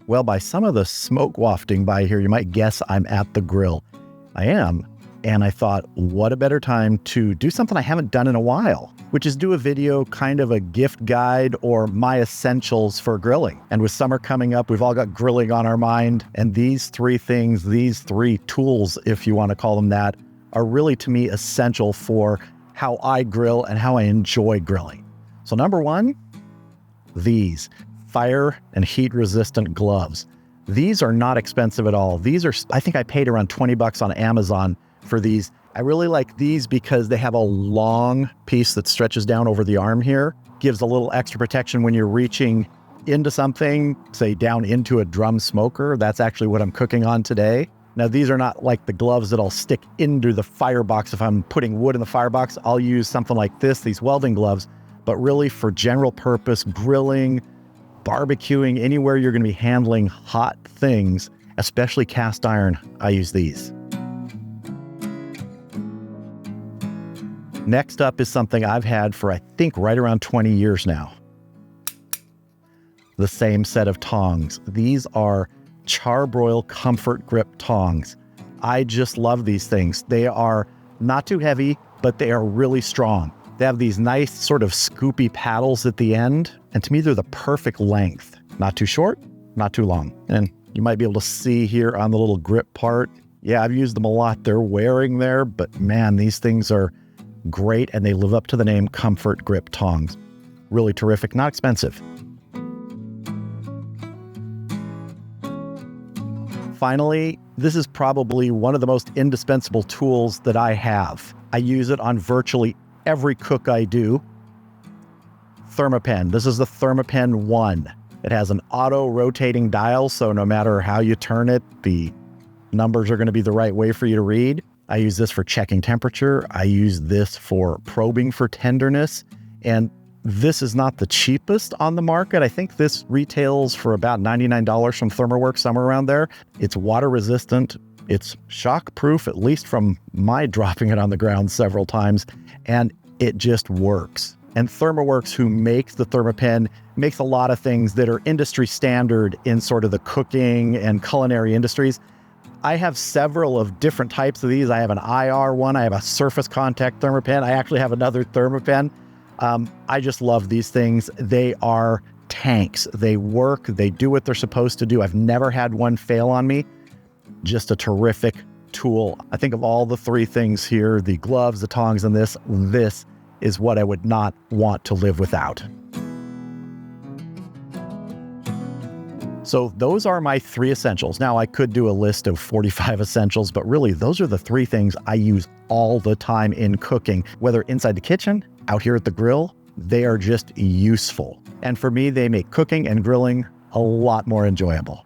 Well, by some of the smoke wafting by here, you might guess I'm at the grill. I am. And I thought, what a better time to do something I haven't done in a while, which is do a video, kind of a gift guide or my essentials for grilling. And with summer coming up, we've all got grilling on our mind. And these three things, these three tools, if you want to call them that, are really to me essential for how I grill and how I enjoy grilling. So number one, these fire and heat resistant gloves. These are not expensive at all. These are, I think I paid around $20 on Amazon for these. I really like these because they have a long piece that stretches down over the arm here, gives a little extra protection when you're reaching into something, say down into a drum smoker. That's actually what I'm cooking on today. Now, these are not like the gloves that I'll stick into the firebox. If I'm putting wood in the firebox, I'll use something like this, these welding gloves, but really for general purpose grilling, barbecuing, anywhere you're going to be handling hot things, especially cast iron, I use these. Next up is something I've had for, I think, right around 20 years now. The same set of tongs. These are CharBroil Comfort Grip tongs. I just love these things. They are not too heavy, but they are really strong. They have these nice sort of scoopy paddles at the end, and to me, they're the perfect length. Not too short, not too long. And you might be able to see here on the little grip part. Yeah, I've used them a lot. They're wearing there, but man, these things are great, and they live up to the name Comfort Grip tongs. Really terrific, not expensive. Finally, this is probably one of the most indispensable tools that I have. I use it on virtually every cook I do. Thermopen. This is the Thermopen 1. It has an auto rotating dial, so no matter how you turn it, the numbers are going to be the right way for you to read. I use this for checking temperature. I use this for probing for tenderness. And this is not the cheapest on the market. I think this retails for about $99 from Thermoworks, somewhere around there. It's water resistant. It's shock proof, at least from my dropping it on the ground several times. And it just works. And Thermoworks, who makes the Thermopen, makes a lot of things that are industry standard in sort of the cooking and culinary industries. I have several of different types of these. I have an IR one. I have a surface contact Thermopen. I actually have another Thermopen. I just love these things. They are tanks. They work. They do what they're supposed to do. I've never had one fail on me. Just a terrific tool. I think of all the three things here, the gloves, the tongs, and this is what I would not want to live without. So those are my three essentials. Now, I could do a list of 45 essentials, but really those are the three things I use all the time in cooking, whether inside the kitchen, out here at the grill. They are just useful. And for me, they make cooking and grilling a lot more enjoyable.